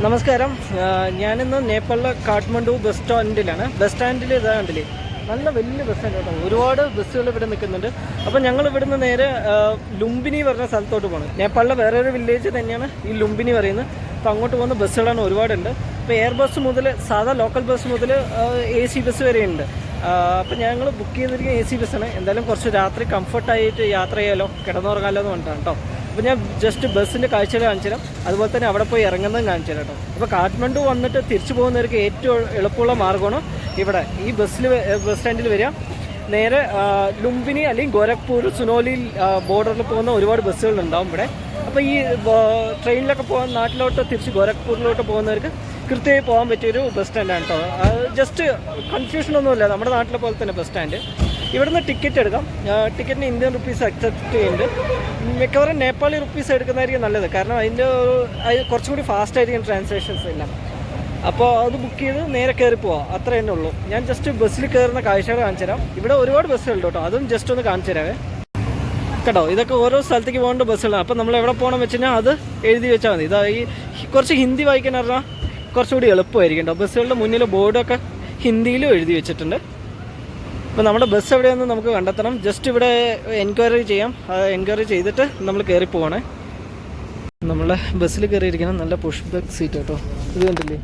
നമസ്കാരം. ഞാനിന്ന് നേപ്പാളിലെ കാഠ്മണ്ഡു ബസ് സ്റ്റാൻഡിൽ ഇതാ കണ്ടില്ലേ, നല്ല വലിയ ബസ് സ്റ്റാൻഡ് കേട്ടോ. ഒരുപാട് ബസ്സുകൾ ഇവിടെ നിൽക്കുന്നുണ്ട്. അപ്പോൾ ഞങ്ങൾ ഇവിടുന്ന് നേരെ ലുംബിനി പറഞ്ഞ സ്ഥലത്തോട്ട് പോകണം. നേപ്പാളിലെ വേറൊരു വില്ലേജ് തന്നെയാണ് ഈ ലുംബിനി പറയുന്നത്. അപ്പോൾ അങ്ങോട്ട് പോകുന്ന ബസ്സുകളാണ് ഒരുപാടുണ്ട്. ഇപ്പോൾ എയർ ബസ് മുതൽ സാധാ ലോക്കൽ ബസ് മുതൽ AC ബസ് വരെയുണ്ട്. അപ്പോൾ ഞങ്ങൾ ബുക്ക് ചെയ്തിരിക്കുന്ന AC ബസ്സാണ്. എന്തായാലും കുറച്ച് രാത്രി കംഫർട്ടായിട്ട് യാത്ര ചെയ്യാലോ, കിടന്നുറങ്ങാമല്ലോ എന്ന് പറഞ്ഞിട്ടാണ് കേട്ടോ. അപ്പോൾ ഞാൻ ജസ്റ്റ് ബസ്സിൻ്റെ കാഴ്ചകൾ കാണിച്ചു തരാം, അതുപോലെ തന്നെ അവിടെ പോയി ഇറങ്ങുന്നതും കാണിച്ചു തരാം കേട്ടോ. അപ്പോൾ കാഠ്മണ്ഡു വന്നിട്ട് തിരിച്ചു പോകുന്നവർക്ക് ഏറ്റവും എളുപ്പമുള്ള മാർഗ്ഗമാണ് ഇവിടെ ഈ ബസ് സ്റ്റാൻഡിൽ വരിക. നേരെ ലുംബിനി അല്ലെങ്കിൽ ഗോരഖ്പൂർ സുനോലി ബോർഡറിൽ പോകുന്ന ഒരുപാട് ബസ്സുകളുണ്ടാവും ഇവിടെ. അപ്പോൾ ഈ ട്രെയിനിലൊക്കെ പോകാൻ നാട്ടിലോട്ട് തിരിച്ച് ഗോരഖ്പൂരിലോട്ട് പോകുന്നവർക്ക് കൃത്യമായി പോകാൻ പറ്റിയൊരു ബസ് സ്റ്റാൻഡാണ് കേട്ടോ. ജസ്റ്റ് കൺഫ്യൂഷനൊന്നുമില്ല, നമ്മുടെ നാട്ടിലെ പോലെ തന്നെ ബസ് സ്റ്റാൻഡ്. ഇവിടുന്ന് ടിക്കറ്റ് എടുക്കാം. ടിക്കറ്റിന് ഇന്ത്യൻ റുപ്പീസ് അക്സെപ്റ്റ് ചെയ്യുന്നുണ്ട്. മിക്കവാറും നേപ്പാളി റുപ്പീസ് എടുക്കുന്നതായിരിക്കും നല്ലത്, കാരണം അതിൻ്റെ കുറച്ചും കൂടി ഫാസ്റ്റ് ആയിരിക്കും ട്രാൻസാക്ഷൻസ് എല്ലാം. അപ്പോൾ അത് ബുക്ക് ചെയ്ത് നേരെ കയറി പോവാം, അത്ര തന്നെ ഉള്ളൂ. ഞാൻ ജസ്റ്റ് ബസ്സിൽ കയറുന്ന കാഴ്ചകൾ കാണിച്ചു തരാം. ഇവിടെ ഒരുപാട് ബസ്സുകളുണ്ട് കേട്ടോ, അതും ജസ്റ്റ് ഒന്ന് കാണിച്ചു തരാവേ കേട്ടോ. ഇതൊക്കെ ഓരോ സ്ഥലത്തേക്ക് പോകേണ്ട ബസ്സുകളാണ്. അപ്പോൾ നമ്മൾ എവിടെ പോകണം വെച്ച് കഴിഞ്ഞാൽ അത് എഴുതി വെച്ചാൽ മതി. ഇതാ ഈ കുറച്ച് ഹിന്ദി വായിക്കാൻ പറഞ്ഞാൽ കുറച്ചുകൂടി എളുപ്പമായിരിക്കും കേട്ടോ. ബസ്സുകളുടെ മുന്നിൽ ബോർഡൊക്കെ ഹിന്ദിയിലും എഴുതി വെച്ചിട്ടുണ്ട്. അപ്പോൾ നമ്മുടെ ബസ് എവിടെയാണെന്ന് നമുക്ക് കണ്ടെത്തണം. ജസ്റ്റ് ഇവിടെ എൻക്വയറി ചെയ്യാം. എൻക്വയറി ചെയ്തിട്ട് നമ്മൾ കയറി പോകണേ. നമ്മളെ ബസ്സിൽ കയറിയിരിക്കണം. നല്ല പുഷ് ബാക്ക് സീറ്റ് കേട്ടോ. ഇത് കണ്ടില്ലേ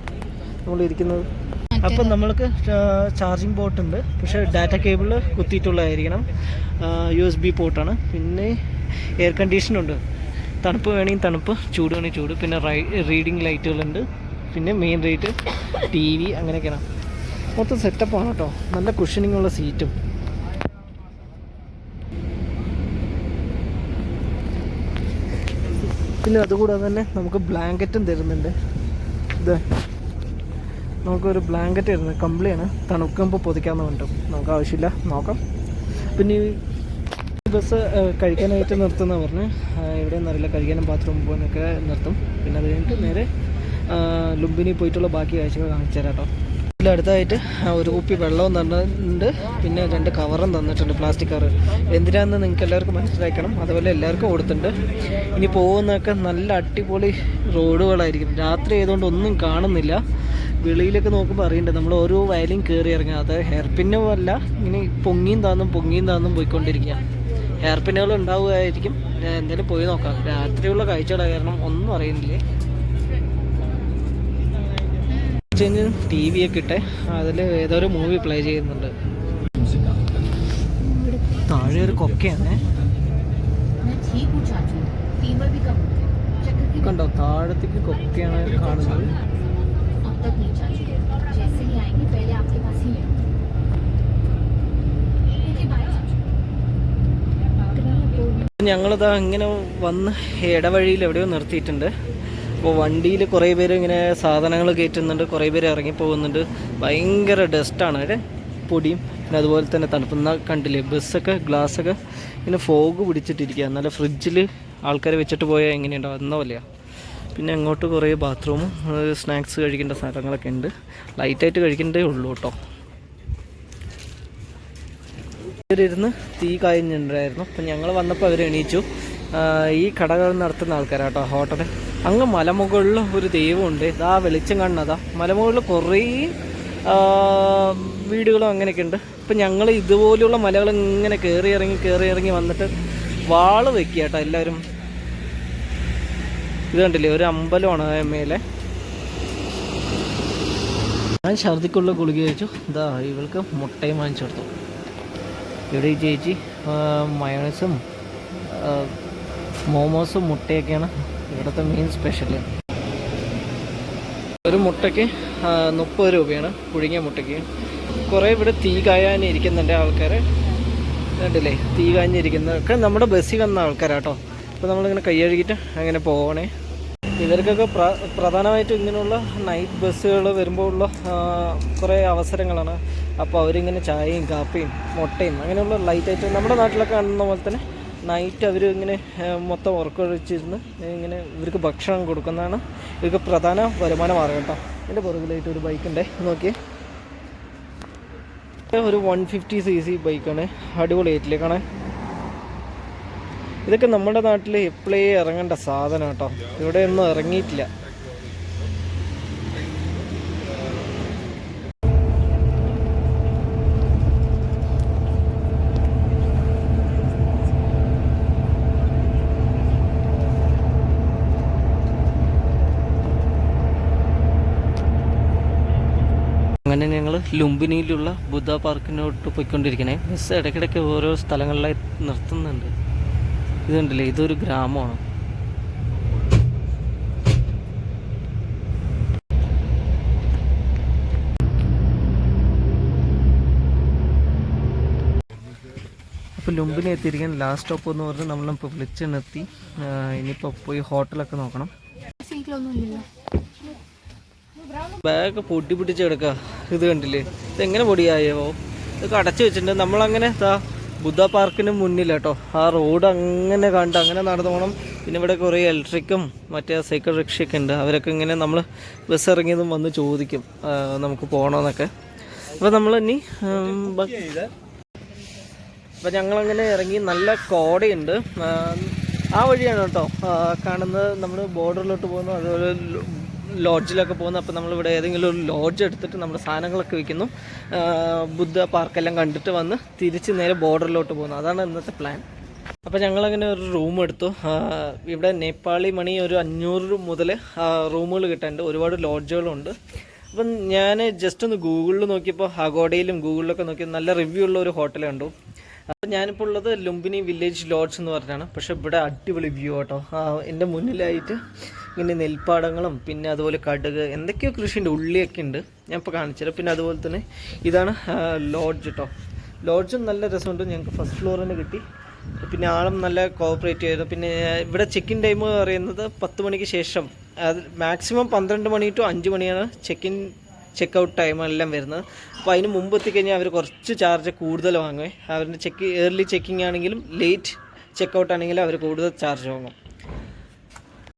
നമ്മളിരിക്കുന്നത്. അപ്പം നമ്മൾക്ക് ചാർജിങ് പോർട്ട് ഉണ്ട്, പക്ഷേ ഡാറ്റ കേബിൾ കുത്തിയിട്ടുള്ളതായിരിക്കണം. USB പോർട്ടാണ്. പിന്നെ എയർ കണ്ടീഷനുണ്ട്. തണുപ്പ് വേണമെങ്കിൽ തണുപ്പ്, ചൂട് വേണമെങ്കിൽ ചൂട്. പിന്നെ റീഡിങ് ലൈറ്റുകളുണ്ട്. പിന്നെ മെയിൻ ലൈറ്റ്, TV അങ്ങനെയൊക്കെയാണ്. മൊത്തം സെറ്റപ്പാണ് കേട്ടോ. നല്ല കുഷനിങ് ഉള്ള സീറ്റും. പിന്നെ അതുകൂടാതെ തന്നെ നമുക്ക് ബ്ലാങ്കറ്റും തരുന്നുണ്ട്. ഇത് നമുക്കൊരു ബ്ലാങ്കറ്റ് തരുന്നത് കമ്പിളിയാണ്, തണുക്കുമ്പോൾ പൊതിക്കാമെന്ന് പറഞ്ഞിട്ടും നമുക്ക് ആവശ്യമില്ല, നോക്കാം. പിന്നെ ഈ ബസ് കഴിക്കാനായിട്ട് നിർത്തുന്ന പറഞ്ഞ് ഇവിടെ നിന്നറിയില്ല, കഴിക്കാനും ബാത്റൂം പോകാനൊക്കെ നിർത്തും. പിന്നെ അത് കഴിഞ്ഞിട്ട് നേരെ ലുംബിനി പോയിട്ടുള്ള ബാക്കി കാഴ്ചകൾ കാണിച്ചു തരാം കേട്ടോ. ഇതിലടുത്തായിട്ട് ഒരു കുപ്പി വെള്ളവും തന്നിട്ടുണ്ട്. പിന്നെ 2 കവറും തന്നിട്ടുണ്ട്, പ്ലാസ്റ്റിക് കവർ. എന്തിനാണെന്ന് നിങ്ങൾക്ക് എല്ലാവർക്കും മനസ്സിലാക്കണം. അതുപോലെ എല്ലാവർക്കും കൊടുത്തിട്ടുണ്ട്. ഇനി പോകുന്നതൊക്കെ നല്ല അടിപൊളി റോഡുകളായിരിക്കും. രാത്രി ആയതുകൊണ്ട് ഒന്നും കാണുന്നില്ല. വെളിയിലൊക്കെ നോക്കുമ്പോൾ അറിയണ്ടേ, നമ്മൾ ഓരോ വയലിയും കയറി ഇറങ്ങുക. അത് ഹെയർ പിന്നും അല്ല, ഇങ്ങനെ പൊങ്ങിയും താന്നും പോയിക്കൊണ്ടിരിക്കുക. ഹെയർ പിന്നുകൾ ഉണ്ടാവുകയായിരിക്കും. എന്തായാലും പോയി നോക്കാം. രാത്രിയുള്ള കാഴ്ചകളായ കാരണം ഒന്നും അറിയുന്നില്ലേ. TV ഒക്കെ ഇട്ടെ, അതിൽ ഏതോ ഒരു മൂവി പ്ലേ ചെയ്യുന്നുണ്ട്. താഴെ ഒരു കൊക്കയാണ് കണ്ടോ, താഴത്തേക്ക് കൊക്കയാണ് കാണുന്നത്. ഞങ്ങളിതാ ഇങ്ങനെ വന്ന് ഇടവഴിയിൽ എവിടെയോ നിർത്തിയിട്ടുണ്ട്. അപ്പോൾ വണ്ടിയിൽ കുറേ പേര് ഇങ്ങനെ സാധനങ്ങൾ കയറ്റുന്നുണ്ട്, കുറേ പേര് ഇറങ്ങിപ്പോകുന്നുണ്ട്. ഭയങ്കര ഡസ്റ്റാണ് അവിടെ, പൊടിയും. പിന്നെ അതുപോലെ തന്നെ തണുപ്പുന്ന കണ്ടില്ലേ, ബസ്സൊക്കെ ഗ്ലാസ്സൊക്കെ ഇങ്ങനെ ഫോഗ് പിടിച്ചിട്ടിരിക്കുക. നല്ല ഫ്രിഡ്ജിൽ ആൾക്കാർ വെച്ചിട്ട് പോയാൽ എങ്ങനെയുണ്ടാവും എന്ന പോലെയാണ്. പിന്നെ അങ്ങോട്ട് കുറേ ബാത്റൂമും സ്നാക്സ് കഴിക്കേണ്ട സ്ഥലങ്ങളൊക്കെ ഉണ്ട്. ലൈറ്റായിട്ട് കഴിക്കേണ്ടേ ഉള്ളൂ കേട്ടോ. ഇവരിരുന്ന് തീ കായുന്നുണ്ടായിരുന്നു. അപ്പം ഞങ്ങൾ വന്നപ്പോൾ അവർ എണീച്ചു. ഈ കടകൾ നടത്തുന്ന ആൾക്കാരാട്ടോ, ഹോട്ടൽ. അങ്ങ് മലമുകളിൽ ഒരു ദൈവമുണ്ട്. ഇതാ വെളിച്ചം കാണുന്നതാ. മലമുകളിൽ കുറേ വീടുകളും അങ്ങനെയൊക്കെ ഉണ്ട്. അപ്പം ഞങ്ങൾ ഇതുപോലെയുള്ള മലകൾ ഇങ്ങനെ കയറി ഇറങ്ങി വന്നിട്ട് വാള് വെക്കുക കേട്ടോ എല്ലാവരും. ഇത് കണ്ടില്ലേ, ഒരു അമ്പലമാണ് മേലെ. ഞാൻ ഛർദിക്കുള്ള ഗുളിക കഴിച്ചു. ഇതാ ഇവൾക്ക് മുട്ടയും വാങ്ങിച്ചു കൊടുത്തു. ഇവിടെ ഈ ചേച്ചി മയോണൈസും മോമോസും മുട്ടയൊക്കെയാണ് ഇവിടുത്തെ മെയിൻ സ്പെഷ്യൽ. ഒരു മുട്ടയ്ക്ക് 30 രൂപയാണ്, പുഴുങ്ങിയ മുട്ടയ്ക്ക്. കുറേ ഇവിടെ തീ കായാനിരിക്കുന്നുണ്ട് ആൾക്കാർ. കണ്ടില്ലേ, തീ കാഞ്ഞിരിക്കുന്നതൊക്കെ നമ്മുടെ ബസ്സിൽ വന്ന ആൾക്കാരാട്ടോ. അപ്പോൾ നമ്മളിങ്ങനെ കൈ കഴുകിയിട്ട് അങ്ങനെ പോകണേ. ഇവർക്കൊക്കെ പ്രധാനമായിട്ടും ഇങ്ങനെയുള്ള നൈറ്റ് ബസ്സുകൾ വരുമ്പോൾ ഉള്ള കുറേ അവസരങ്ങളാണ്. അപ്പോൾ അവരിങ്ങനെ ചായയും കാപ്പിയും മുട്ടയും അങ്ങനെയുള്ള ലൈറ്റായിട്ട് നമ്മുടെ നാട്ടിലൊക്കെ കാണുന്ന പോലെ തന്നെ നൈറ്റ് അവർ ഇങ്ങനെ മൊത്തം ഉറക്കൊഴിച്ചിരുന്ന് ഇങ്ങനെ ഇവർക്ക് ഭക്ഷണം കൊടുക്കുന്നതാണ് ഇവർക്ക് പ്രധാന വരുമാന മാർഗ്ഗം കേട്ടോ. എൻ്റെ പുറകിലായിട്ട് ഒരു ബൈക്കുണ്ടേ, നോക്കിയേ. ഒരു 150cc ബൈക്കാണ്, അടിപൊളിയായിട്ടില്ലേ കാണാൻ. ഇതൊക്കെ നമ്മുടെ നാട്ടിൽ എപ്പോഴേ ഇറങ്ങേണ്ട സാധനം കേട്ടോ. ഇവിടെ ഒന്നും ഇറങ്ങിയിട്ടില്ല. അങ്ങനെ ഞങ്ങൾ ലുംബിനിയിലുള്ള ബുദ്ധ പാർക്കിനോട്ട് പോയിക്കൊണ്ടിരിക്കണേ. ബസ് ഇടയ്ക്കിടയ്ക്ക് ഓരോ സ്ഥലങ്ങളിലായി നിർത്തുന്നുണ്ട്. ഇതുണ്ടല്ലേ, ഇതൊരു ഗ്രാമമാണ്. അപ്പോൾ ലുംബിനി എത്തിയിരിക്കാൻ ലാസ്റ്റ് സ്റ്റോപ്പ് എന്ന് പറഞ്ഞ് നമ്മളിപ്പോൾ വിളിച്ച് നിർത്തി. ഇനിയിപ്പോൾ പോയി ഹോട്ടലൊക്കെ നോക്കണം. ബാഗ് പൊട്ടി പിടിച്ച് കിടക്കുക. ഇത് കണ്ടില്ലേ, ഇതെങ്ങനെ പൊടിയായോ? ഇതൊക്കെ അടച്ചു വെച്ചിട്ടുണ്ട്. നമ്മളങ്ങനെ ബുദ്ധ പാർക്കിന് മുന്നിലാട്ടോ. ആ റോഡ് അങ്ങനെ കണ്ട് അങ്ങനെ നടന്നു പോകണം. പിന്നെ ഇവിടെ കുറേ ഇലക്ട്രിക്കും മറ്റേ സൈക്കിൾ റിക്ഷയൊക്കെ ഉണ്ട്. അവരൊക്കെ ഇങ്ങനെ നമ്മൾ ബസ് ഇറങ്ങിയതും വന്ന് ചോദിക്കും നമുക്ക് പോകണമെന്നൊക്കെ. അപ്പോൾ നമ്മൾ ഇനി അപ്പോൾ ഞങ്ങളങ്ങനെ ഇറങ്ങി. നല്ല കോടയുണ്ട്. ആ വഴിയാണ് കേട്ടോ കാണുന്നത്. നമ്മൾ ബോർഡറിലോട്ട് പോകുന്നു, അതുപോലെ ലോഡ്ജിലൊക്കെ പോകുന്നു. അപ്പോൾ നമ്മളിവിടെ ഏതെങ്കിലും ഒരു ലോഡ്ജ് എടുത്തിട്ട് നമ്മുടെ സാധനങ്ങളൊക്കെ വയ്ക്കുന്നു. ബുദ്ധ പാർക്കെല്ലാം കണ്ടിട്ട് വന്ന് തിരിച്ച് നേരെ ബോർഡറിലോട്ട് പോകുന്നു. അതാണ് ഇന്നത്തെ പ്ലാൻ. അപ്പോൾ ഞങ്ങളങ്ങനെ ഒരു റൂം എടുത്തു. ഇവിടെ നേപ്പാളി മണി ഒരു 500 മുതൽ റൂമുകൾ കിട്ടാനുണ്ട്. ഒരുപാട് ലോഡ്ജുകളുണ്ട്. അപ്പം ഞാൻ ജസ്റ്റ് ഒന്ന് ഗൂഗിളിൽ നോക്കിയപ്പോൾ ഹഗോഡയിലും ഗൂഗിളിലൊക്കെ നോക്കി നല്ല റിവ്യൂ ഉള്ള ഒരു ഹോട്ടൽ കണ്ടു. അപ്പോൾ ഞാനിപ്പോൾ ഉള്ളത് ലുംബിനി വില്ലേജ് ലോഡ്ജ് എന്ന് പറഞ്ഞാണ്. പക്ഷേ ഇവിടെ അടിപൊളി വ്യൂ കേട്ടോ. എൻ്റെ മുന്നിലായിട്ട് ഇങ്ങനെ നെൽപ്പാടങ്ങളും പിന്നെ അതുപോലെ കടുക് എന്തൊക്കെയോ കൃഷിയുണ്ട്, ഉള്ളിയൊക്കെ ഉണ്ട്. ഞാൻ ഇപ്പോൾ കാണിച്ചുതരാം. പിന്നെ അതുപോലെ തന്നെ ഇതാണ് ലോഡ്ജ് കേട്ടോ. ലോഡ്ജും നല്ല രസമുണ്ട്. ഞങ്ങൾക്ക് ഫസ്റ്റ് ഫ്ലോർ തന്നെ കിട്ടി. പിന്നെ ആളും നല്ല കോഓപ്പറേറ്റ് ചെയ്തു. പിന്നെ ഇവിടെ ചെക്ക് ഇൻ ടൈം പറയുന്നത് 10 മണിക്ക് ശേഷം, അത് മാക്സിമം 12 മണി ടു 5 മണിയാണ് ചെക്കൗട്ട് ടൈം എല്ലാം വരുന്നത്. അപ്പോൾ അതിന് മുമ്പ് എത്തിക്കഴിഞ്ഞാൽ അവർ കുറച്ച് ചാർജ് കൂടുതൽ വാങ്ങുമേ. അവരുടെ ഏർലി ചെക്കിങ് ആണെങ്കിലും ലേറ്റ് ചെക്കൗട്ട് ആണെങ്കിലും അവർ കൂടുതൽ ചാർജ് വാങ്ങും.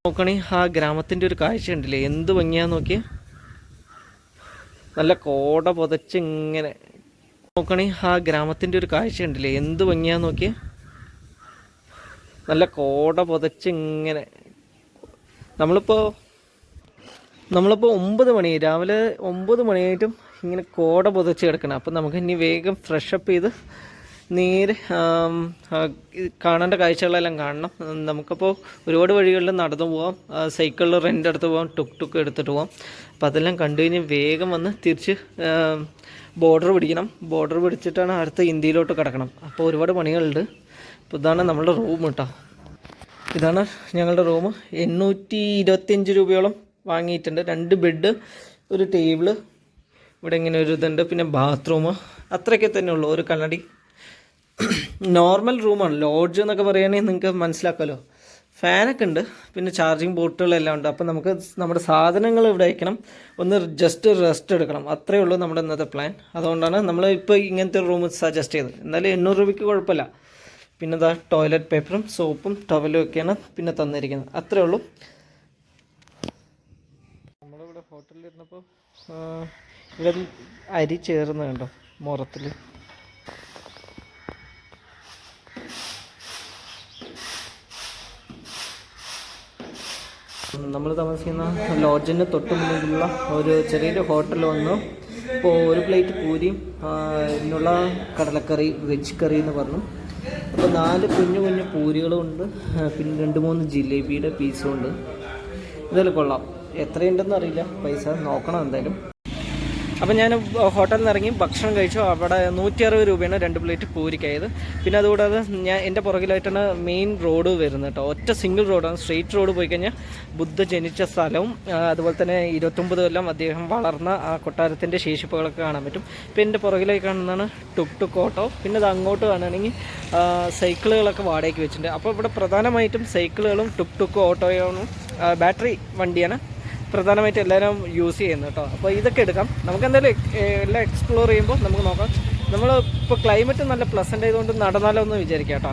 നോക്കണേ, ആ ഗ്രാമത്തിൻ്റെ ഒരു കാഴ്ച ഉണ്ടല്ലേ, എന്ത് ഭംഗിയാന്ന് നോക്കിയേ. നല്ല കോട പുതച്ച് ഇങ്ങനെ. നോക്കണേ, ആ ഗ്രാമത്തിൻ്റെ ഒരു കാഴ്ച ഉണ്ടല്ലേ, എന്ത് ഭംഗിയാന്ന് നോക്കിയേ. നല്ല കോട പുതച്ച് ഇങ്ങനെ. നമ്മളിപ്പോൾ 9 മണി, രാവിലെ 9 മണിയായിട്ടും ഇങ്ങനെ കോട പുതച്ച് കിടക്കണം. അപ്പം നമുക്ക് ഇനി വേഗം ഫ്രഷപ്പ് ചെയ്ത് നേരെ കാണേണ്ട കാഴ്ചകളെല്ലാം കാണണം. നമുക്കപ്പോൾ ഒരുപാട് വഴികളിൽ നടന്നു പോകാം, സൈക്കിളിൽ റെൻ്റ് എടുത്ത് പോകാം, ടുക്ക് എടുത്തിട്ട് പോകാം. അപ്പോൾ അതെല്ലാം കണ്ടു കഴിഞ്ഞ് വേഗം വന്ന് തിരിച്ച് ബോർഡർ പിടിക്കണം. ബോർഡർ പിടിച്ചിട്ടാണ് അടുത്ത ഇന്ത്യയിലോട്ട് കിടക്കണം. അപ്പോൾ ഒരുപാട് പണികളുണ്ട്. അപ്പോൾ ഇതാണ് നമ്മളുടെ റൂം കേട്ടോ. ഇതാണ് ഞങ്ങളുടെ റൂം. 825 രൂപയോളം വാങ്ങിയിട്ടുണ്ട്. 2 ബെഡ്, ഒരു ടേബിള്, ഇവിടെ ഇങ്ങനെ ഒരു ഇതുണ്ട്, പിന്നെ ബാത്റൂം, അത്രയൊക്കെ തന്നെ ഉള്ളൂ. ഒരു കണ്ണടി. നോർമൽ റൂമാണ്. ലോഡ്ജ് എന്നൊക്കെ പറയുകയാണെങ്കിൽ നിങ്ങൾക്ക് മനസ്സിലാക്കാമല്ലോ. ഫാനൊക്കെ ഉണ്ട്, പിന്നെ ചാർജിങ് പോർട്ടുകളെല്ലാം ഉണ്ട്. അപ്പോൾ നമുക്ക് നമ്മുടെ സാധനങ്ങൾ ഇവിടെ വയ്ക്കണം, ഒന്ന് ജസ്റ്റ് റെസ്റ്റ് എടുക്കണം. അത്രയേ ഉള്ളൂ നമ്മുടെ ഇന്നത്തെ പ്ലാൻ. അതുകൊണ്ടാണ് നമ്മൾ ഇപ്പോൾ ഇങ്ങനത്തെ റൂം സജസ്റ്റ് ചെയ്തത്. എന്നാലും 800 രൂപയ്ക്ക് കുഴപ്പമില്ല. പിന്നെ ഇതാ ടോയ്ലറ്റ് പേപ്പറും സോപ്പും ടവലും ഒക്കെയാണ് പിന്നെ തന്നിരിക്കുന്നത്. അത്രയേ ഉള്ളൂ. നമ്മളിവിടെ ഹോട്ടലിൽ ഇരുന്നപ്പോൾ ഇവിടെ അരി ചേർന്ന് കണ്ടോ മുറത്തിൽ. നമ്മൾ താമസിക്കുന്ന ലോഡ്ജിന് തൊട്ട് മുന്നിലുള്ള ഒരു ചെറിയൊരു ഹോട്ടൽ വന്നു. ഇപ്പോൾ ഒരു പ്ലേറ്റ് പൂരിയും ഇതിനുള്ള കടലക്കറി, വെജ് കറി എന്ന് പറഞ്ഞു. അപ്പോൾ 4 കുഞ്ഞു പൂരികളും ഉണ്ട്, പിന്നെ 2-3 ജിലേബിയുടെ പീസും ഉണ്ട്. ഇതെല്ലാം കൊള്ളാം. എത്രയുണ്ടെന്ന് അറിയില്ല, പൈസ നോക്കണം എന്തായാലും. അപ്പോൾ ഞാൻ ഹോട്ടലിൽ നിന്ന് ഇറങ്ങി ഭക്ഷണം കഴിച്ചു. അവിടെ 160 രൂപയാണ് 2 പ്ലേറ്റ് പൂരിക്കായത്. പിന്നെ അതുകൂടാതെ എൻ്റെ പുറകിലായിട്ടാണ് മെയിൻ റോഡ് വരുന്നത് കേട്ടോ. ഒറ്റ സിംഗിൾ റോഡാണ്. സ്ട്രെയിറ്റ് റോഡ് പോയി കഴിഞ്ഞാൽ ബുദ്ധ ജനിച്ച സ്ഥലവും അതുപോലെ തന്നെ 29 കൊല്ലം അദ്ദേഹം വളർന്ന ആ കൊട്ടാരത്തിൻ്റെ ശേഷിപ്പുകളൊക്കെ കാണാൻ പറ്റും. പിന്നെ എൻ്റെ പുറകിലായി കാണുന്നതാണ് ടുക്ക് ഓട്ടോ. പിന്നെ അത് അങ്ങോട്ട് കാണുകയാണെങ്കിൽ സൈക്കിളുകളൊക്കെ വാടകയ്ക്ക് വെച്ചിട്ടുണ്ട്. അപ്പോൾ ഇവിടെ പ്രധാനമായിട്ടും സൈക്കിളുകളും ടുക്ക് ഓട്ടോയും ബാറ്ററി വണ്ടിയാണ് പ്രധാനമായിട്ട് എല്ലാവരും യൂസ് ചെയ്യുന്നത് കേട്ടോ. അപ്പോൾ ഇതൊക്കെ എടുക്കാം. നമുക്ക് എന്തായാലും എല്ലാം എക്സ്പ്ലോർ ചെയ്യുമ്പോൾ നമുക്ക് നോക്കാം. നമ്മൾ ഇപ്പോൾ ക്ലൈമറ്റ് നല്ല പ്ലസൻ്റ് ആയതുകൊണ്ട് നടന്നാലോ എന്ന് വിചാരിക്കാം കേട്ടോ.